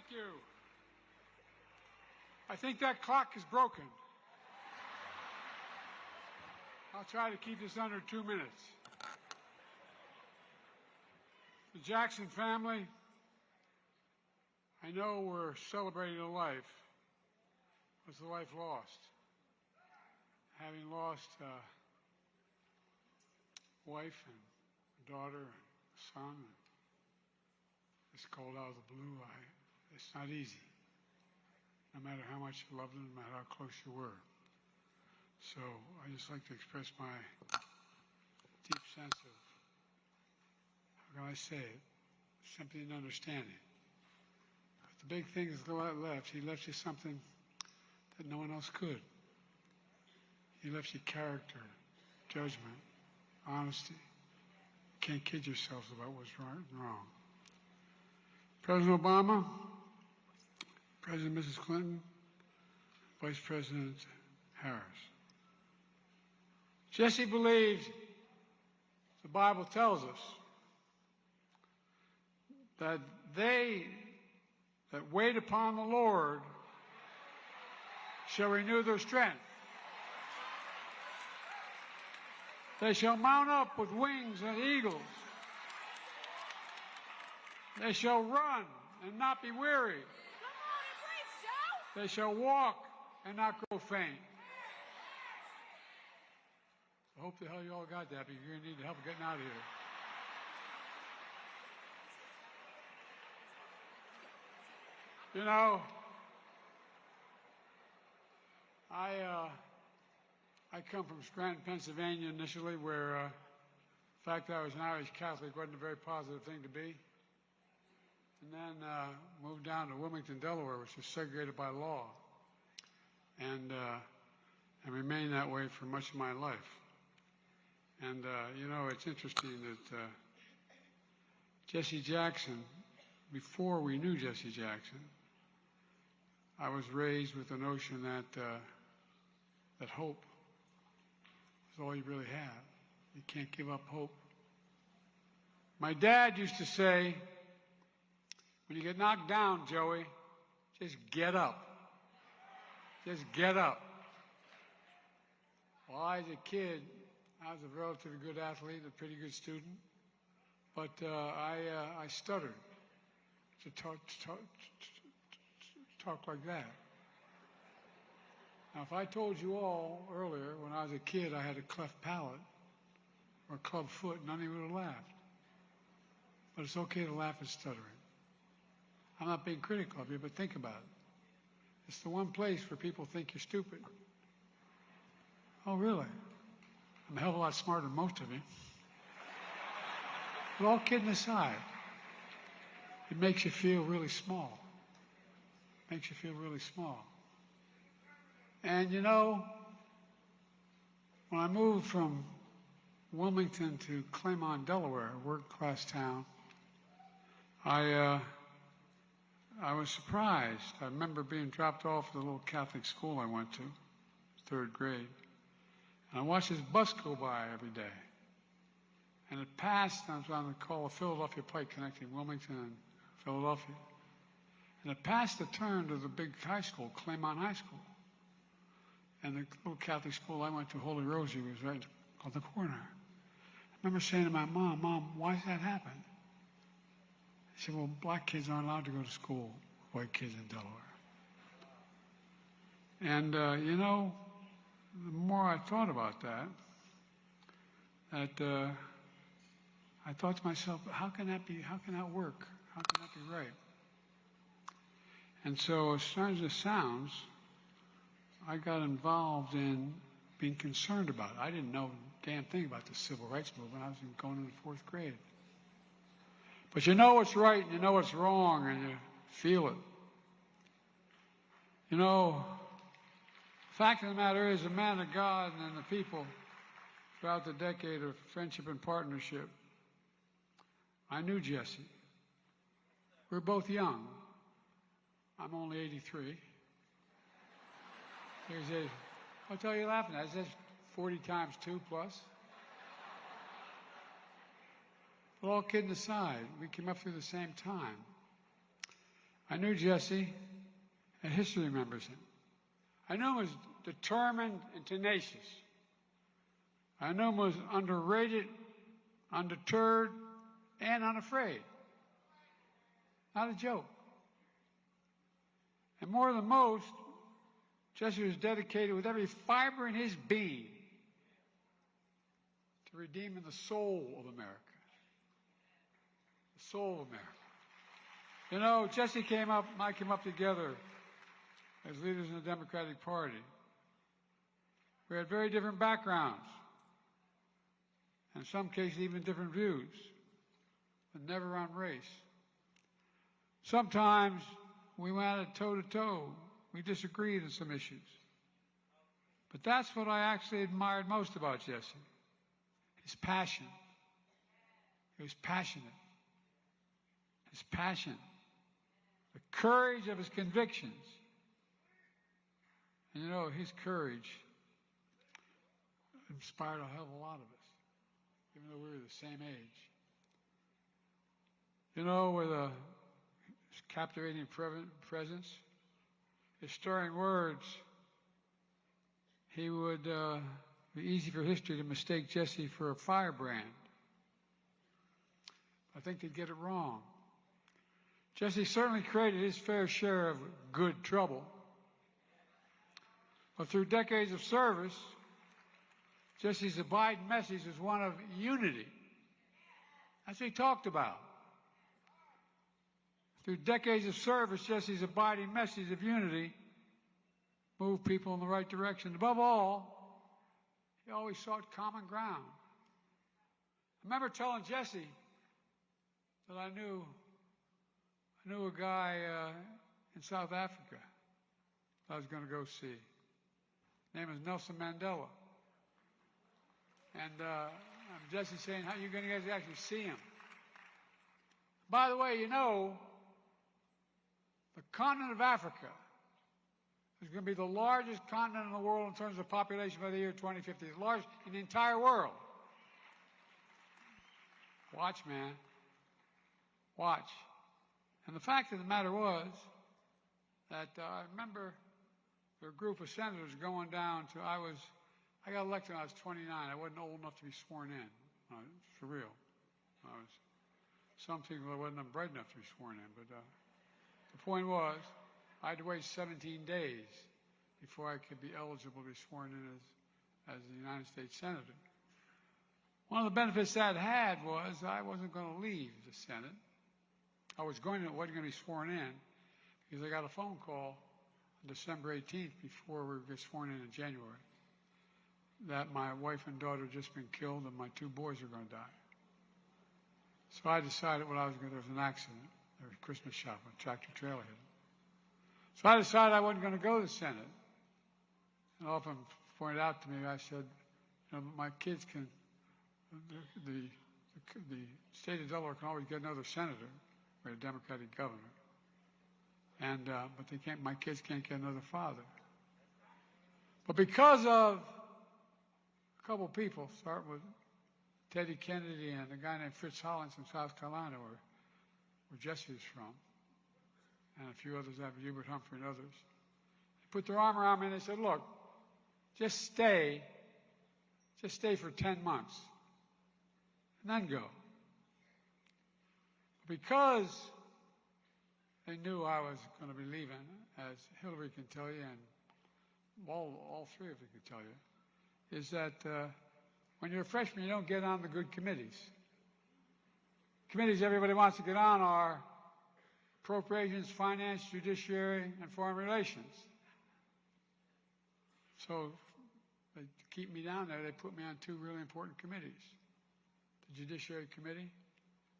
Thank you. I think that clock is broken. I'll try to keep this under 2 minutes. The Jackson family, I know we're celebrating a life. It's a life lost. Having lost a wife and a daughter and a son, it's cold out of the blue. It's not easy, no matter how much you loved them, no matter how close you were. So I just like to express my deep sense of, how can I say it, sympathy and understanding. But the big thing is left. He left you something that no one else could. He left you character, judgment, honesty. You can't kid yourselves about what's right and wrong. President Obama, President Mrs. Clinton, Vice President Harris. Jesse believed, the Bible tells us, that they that wait upon the Lord shall renew their strength. They shall mount up with wings as eagles. They shall run and not be weary. They shall walk and not grow faint. I hope the hell you all got that, because you're going to need help getting out of here. You know, I come from Scranton, Pennsylvania initially, where the fact that I was an Irish Catholic wasn't a very positive thing to be. And then moved down to Wilmington, Delaware, which was segregated by law, and remained that way for much of my life. And you know, it's interesting that Jesse Jackson, before we knew Jesse Jackson, I was raised with the notion that that hope is all you really have. You can't give up hope. My dad used to say, when you get knocked down, Joey, just get up. Just get up. Well, as a kid, I was a relatively good athlete, a pretty good student, but I stuttered to talk like that. Now, if I told you all earlier, when I was a kid, I had a cleft palate or a club foot, none of you would have laughed. But it's okay to laugh at stuttering. I'm not being critical of you, but think about it. It's the one place where people think you're stupid. Oh, really? I'm a hell of a lot smarter than most of you. But all kidding aside, it makes you feel really small. Makes you feel really small. And you know, when I moved from Wilmington to Claymont, Delaware, a working-class town, I was surprised. I remember being dropped off at the little Catholic school I went to, 3rd grade. And I watched this bus go by every day. And it passed, I was on the call of Philadelphia Pike connecting Wilmington and Philadelphia. And it passed the turn to the big high school, Claymont High School. And the little Catholic school I went to, Holy Rosary, was right on the corner. I remember saying to my mom, "Mom, why does that happen?" She said, "Well, black kids aren't allowed to go to school, white kids in Delaware." And, you know, the more I thought about that, I thought to myself, how can that be, how can that work? How can that be right? And so, as strange as it sounds, I got involved in being concerned about it. I didn't know a damn thing about the civil rights movement. I was going into 4th grade. But you know what's right and you know what's wrong and you feel it. You know, the fact of the matter is, the man of God and the people throughout the decade of friendship and partnership, I knew Jesse. We were both young. I'm only 83. I'll tell you laughing at. That's 40 times 2 plus. But all kidding aside, we came up through the same time. I knew Jesse, and history remembers him. I knew him was determined and tenacious. I knew him was underrated, undeterred, and unafraid. Not a joke. And more than most, Jesse was dedicated with every fiber in his being to redeeming the soul of America. The soul of America. You know, Jesse and I came up together as leaders in the Democratic Party. We had very different backgrounds, and in some cases even different views, but never on race. Sometimes we went at it toe-to-toe. We disagreed on some issues. But that's what I actually admired most about Jesse, his passion. He was passionate. His passion, the courage of his convictions. And you know, his courage inspired a hell of a lot of us, even though we were the same age. You know, with his captivating presence, his stirring words, he would be easy for history to mistake Jesse for a firebrand. I think they'd get it wrong. Jesse certainly created his fair share of good trouble. But through decades of service, Jesse's abiding message was one of unity. That's what he talked about. Through decades of service, Jesse's abiding message of unity moved people in the right direction. Above all, he always sought common ground. I remember telling Jesse that I knew a guy in South Africa I was going to go see. His name is Nelson Mandela. And Jesse saying, how are you going to guys actually see him? By the way, you know, the continent of Africa is going to be the largest continent in the world in terms of population by the year 2050. The largest in the entire world. Watch, man. Watch. And the fact of the matter was that I remember there were a group of senators going down to, I got elected when I was 29. I wasn't old enough to be sworn in. For real. Some people I wasn't bright enough to be sworn in. But the point was, I had to wait 17 days before I could be eligible to be sworn in as a United States Senator. One of the benefits that had was I wasn't going to leave the Senate. I wasn't going to be sworn in because I got a phone call on December 18th before we would get sworn in January that my wife and daughter had just been killed and my 2 boys were going to die. So I decided there was an accident. There was a Christmas shopping, a tractor trailer hit them. So I decided I wasn't going to go to the Senate. And often pointed out to me, I said, you know, my kids can, the state of Delaware can always get another senator. We had a Democratic governor. And, but they can't, my kids can't get another father. But because of a couple of people, start with Teddy Kennedy and a guy named Fritz Hollins from South Carolina, where Jesse is from, and a few others, Hubert Humphrey and others, they put their arm around me and they said, look, just stay for 10 months, and then go. Because they knew I was going to be leaving, as Hillary can tell you, and all 3 of you can tell you, is that when you're a freshman, you don't get on the good committees. Committees everybody wants to get on are Appropriations, Finance, Judiciary, and Foreign Relations. So to keep me down there, they put me on 2 really important committees. The Judiciary Committee,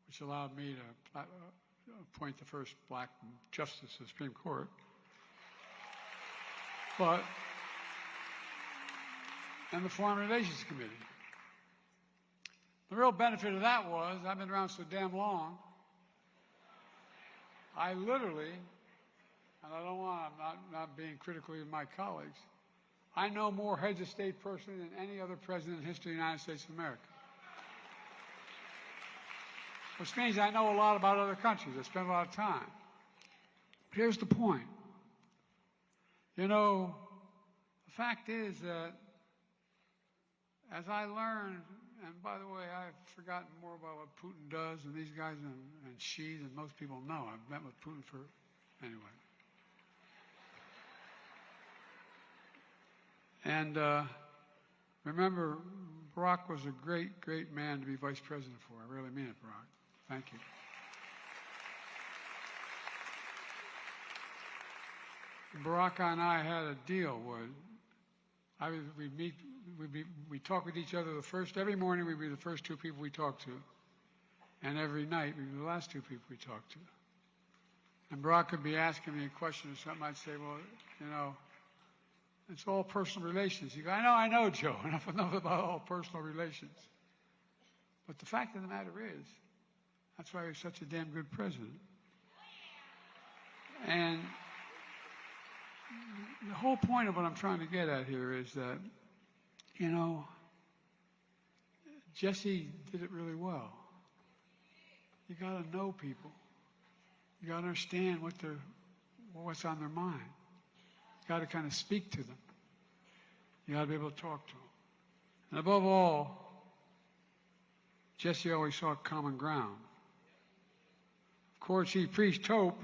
which allowed me to appoint the first black justice of the Supreme Court. And the Foreign Relations Committee. The real benefit of that was, I've been around so damn long, I literally, and I'm not being critical of my colleagues, I know more heads of state personally than any other president in the history of the United States of America. Which means I know a lot about other countries. I spend a lot of time. But here's the point. You know, the fact is that as I learned, and by the way, I've forgotten more about what Putin does and these guys and Xi than most people know. I've met with Putin for, anyway. And remember, Barack was a great, great man to be vice president for. I really mean it, Barack. Thank you. And Barack and I had a deal where we'd talk with each other every morning we'd be the first two people we talked to. And every night we'd be the last two people we talked to. And Barack would be asking me a question or something. I'd say, well, you know, it's all personal relations. He'd go, I know, Joe. Enough about all personal relations. But the fact of the matter is, that's why he was such a damn good president. And the whole point of what I'm trying to get at here is that, you know, Jesse did it really well. You got to know people. You got to understand what's on their mind. You got to kind of speak to them. You got to be able to talk to them. And above all, Jesse always sought common ground. Of course, he preached hope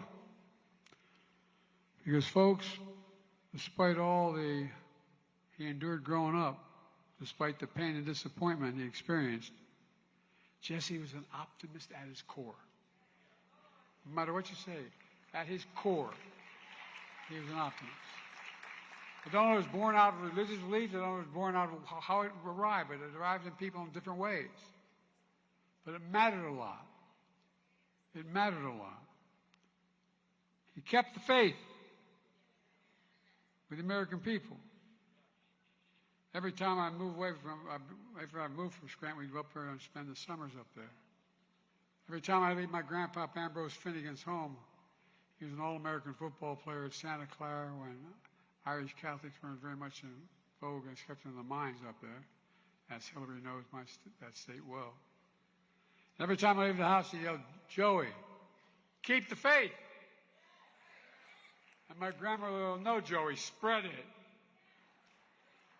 because, folks, despite all he endured growing up, despite the pain and disappointment he experienced, Jesse was an optimist at his core. No matter what you say, at his core, he was an optimist. I don't know if it was born out of religious belief. I don't know if it was born out of how it arrived, but it arrived in people in different ways. But it mattered a lot. It mattered a lot. He kept the faith with the American people. Every time I moved after I moved from Scranton, we'd go up there and spend the summers up there. Every time I leave my grandpa Ambrose Finnegan's home, he was an All-American football player at Santa Clara when Irish Catholics weren't very much in vogue, except in the mines up there, as Hillary knows that state well. And every time I leave the house, he yelled, "Joey, keep the faith." And my grandmother will know, "Joey, spread it."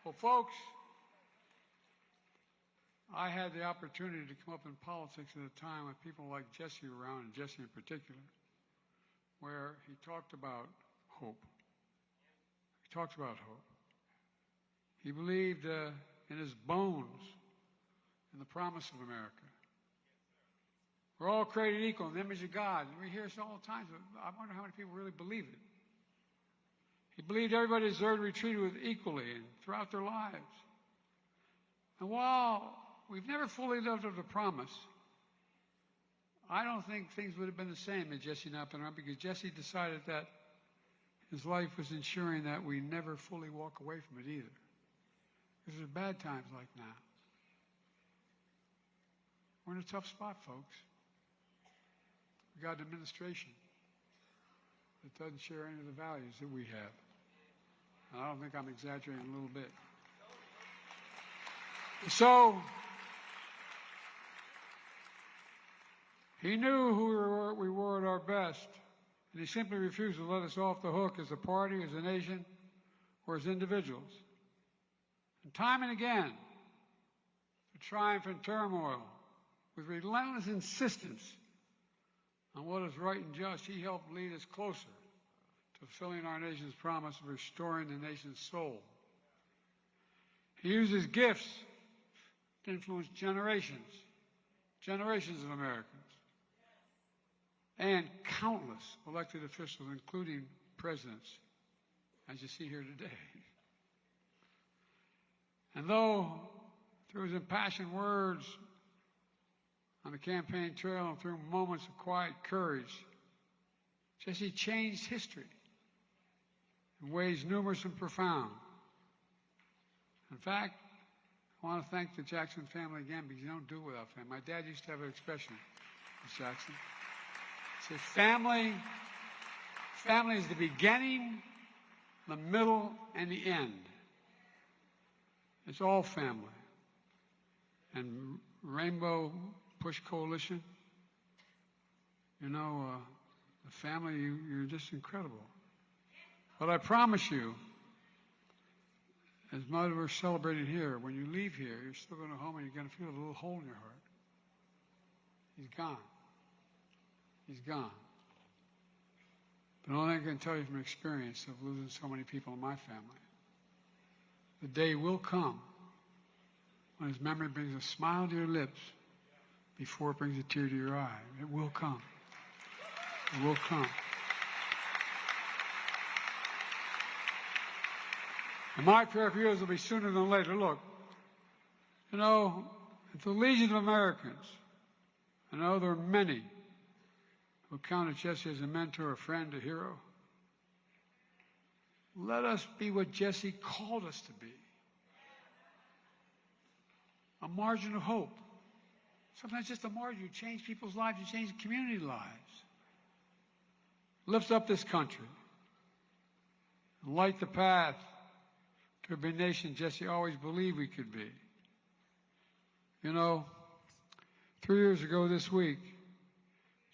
Well, folks, I had the opportunity to come up in politics at a time with people like Jesse around, and Jesse in particular, where he talked about hope. He talked about hope. He believed in his bones in the promise of America. We're all created equal in the image of God. We hear this all the time. I wonder how many people really believe it. He believed everybody deserved to be treated with equally and throughout their lives. And while we've never fully lived up to the promise, I don't think things would have been the same had Jesse not been around, because Jesse decided that his life was ensuring that we never fully walk away from it either. Because there's bad times like now. We're in a tough spot, folks. We got an administration that doesn't share any of the values that we have. And I don't think I'm exaggerating a little bit. So, he knew who we were at our best, and he simply refused to let us off the hook as a party, as a nation, or as individuals. And time and again, through triumph and turmoil, with relentless insistence on what is right and just, he helped lead us closer to fulfilling our nation's promise of restoring the nation's soul. He used his gifts to influence generations of Americans, and countless elected officials, including presidents, as you see here today. And though through his impassioned words on the campaign trail and through moments of quiet courage, Jesse changed history in ways numerous and profound. In fact, I want to thank the Jackson family again, because you don't do it without family. My dad used to have an expression, Mr. Jackson. He said, family is the beginning, the middle, and the end. It's all family. And Rainbow Push Coalition, you know, The family, you're just incredible. But I promise you, as much as we're celebrating here, when you leave here, you're still going to go home and you're going to feel a little hole in your heart. He's gone. He's gone. But only I can tell you from experience of losing so many people in my family, the day will come when his memory brings a smile to your lips before it brings a tear to your eye. It will come. It will come. And my prayer for you will be sooner than later. Look, you know, at the Legion of Americans, I know there are many who counted Jesse as a mentor, a friend, a hero. Let us be what Jesse called us to be. A margin of hope. Sometimes just a margin. You change people's lives. You change community lives. Lift up this country. And light the path to a big nation Jesse always believed we could be. You know, 3 years ago this week,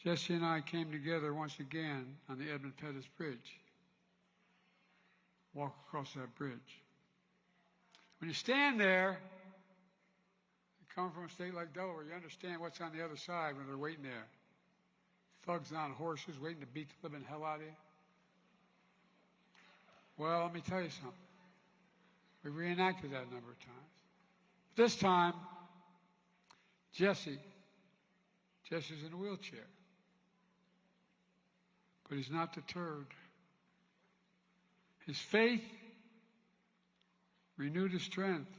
Jesse and I came together once again on the Edmund Pettus Bridge. Walk across that bridge. When you stand there, you come from a state like Delaware, you understand what's on the other side when they're waiting there. Thugs on horses waiting to beat the living hell out of you. Well, let me tell you something. We reenacted that a number of times. This time, Jesse's in a wheelchair. But he's not deterred. His faith renewed his strength.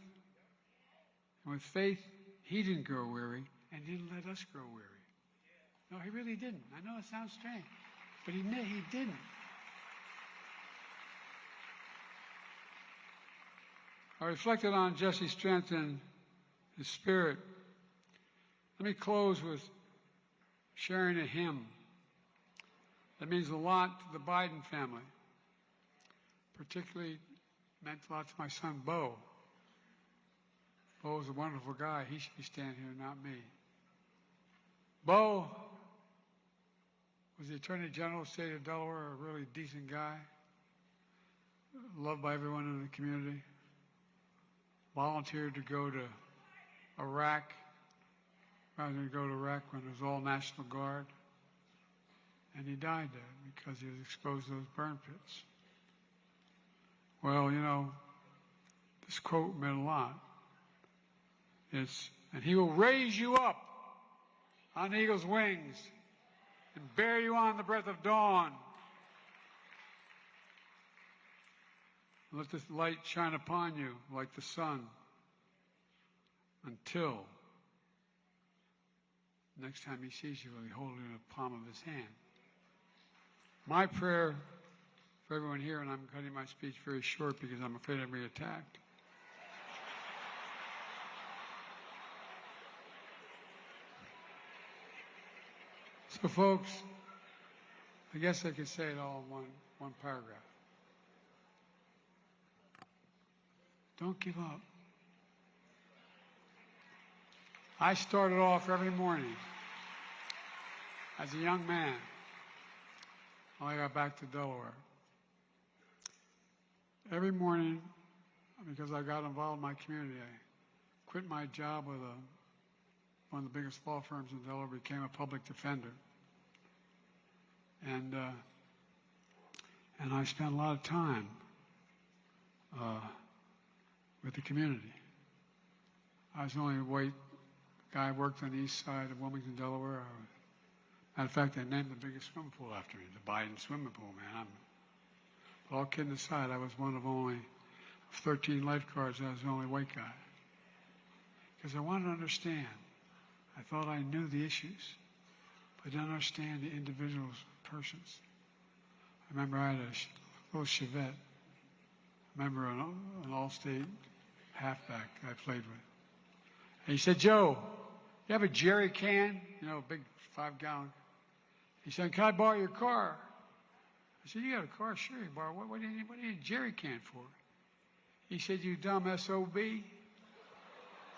And with faith, he didn't grow weary and didn't let us grow weary. No, he really didn't. I know it sounds strange, but he didn't. I reflected on Jesse's strength and his spirit. Let me close with sharing a hymn that means a lot to the Biden family. Particularly meant a lot to my son, Bo. Bo is a wonderful guy. He should be standing here, not me. Bo was the Attorney General of the state of Delaware, a really decent guy, loved by everyone in the community. Volunteered to go to Iraq rather than go to Iraq when it was all National Guard. And he died there because he was exposed to those burn pits. Well, you know, this quote meant a lot. It's, and he will raise you up on eagle's wings and bear you on the breath of dawn. Let this light shine upon you like the sun until next time he sees you, he'll be holding in the palm of his hand. My prayer for everyone here, and I'm cutting my speech very short because I'm afraid I'll be attacked. So, folks, I guess I could say it all in one paragraph. Don't give up. I started off every morning as a young man when I got back to Delaware. Every morning, because I got involved in my community, I quit my job with one of the biggest law firms in Delaware, became a public defender. And I spent a lot of time with the community. I was the only white guy who worked on the east side of Wilmington, Delaware. Matter of fact, they named the biggest swimming pool after me, the Biden swimming pool, man. But all kidding aside, I was one of only 13 lifeguards. I was the only white guy. Because I wanted to understand. I thought I knew the issues, but I didn't understand the individuals, persons. I remember I had a little Chevette. I remember an all-state halfback I played with. And he said, "Joe, you have a jerry can? You know, a big 5-gallon. He said, "Can I borrow your car?" I said, "You got a car? Sure, you borrow. What do you need a jerry can for?" He said, "You dumb SOB.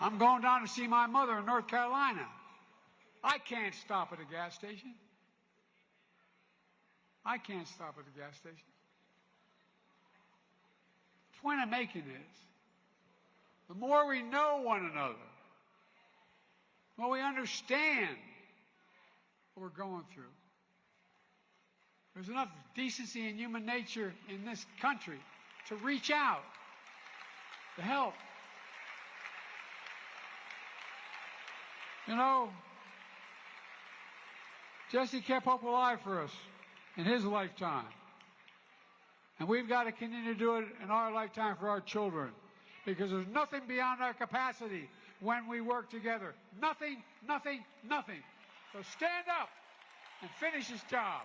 I'm going down to see my mother in North Carolina. I can't stop at a gas station." I can't stop at the gas station. The point I'm making is, the more we know one another, the more we understand what we're going through. There's enough decency and human nature in this country to reach out, to help. You know, Jesse kept hope alive for us in his lifetime. And we've got to continue to do it in our lifetime for our children, because there's nothing beyond our capacity when we work together. Nothing, nothing, nothing. So stand up and finish this job.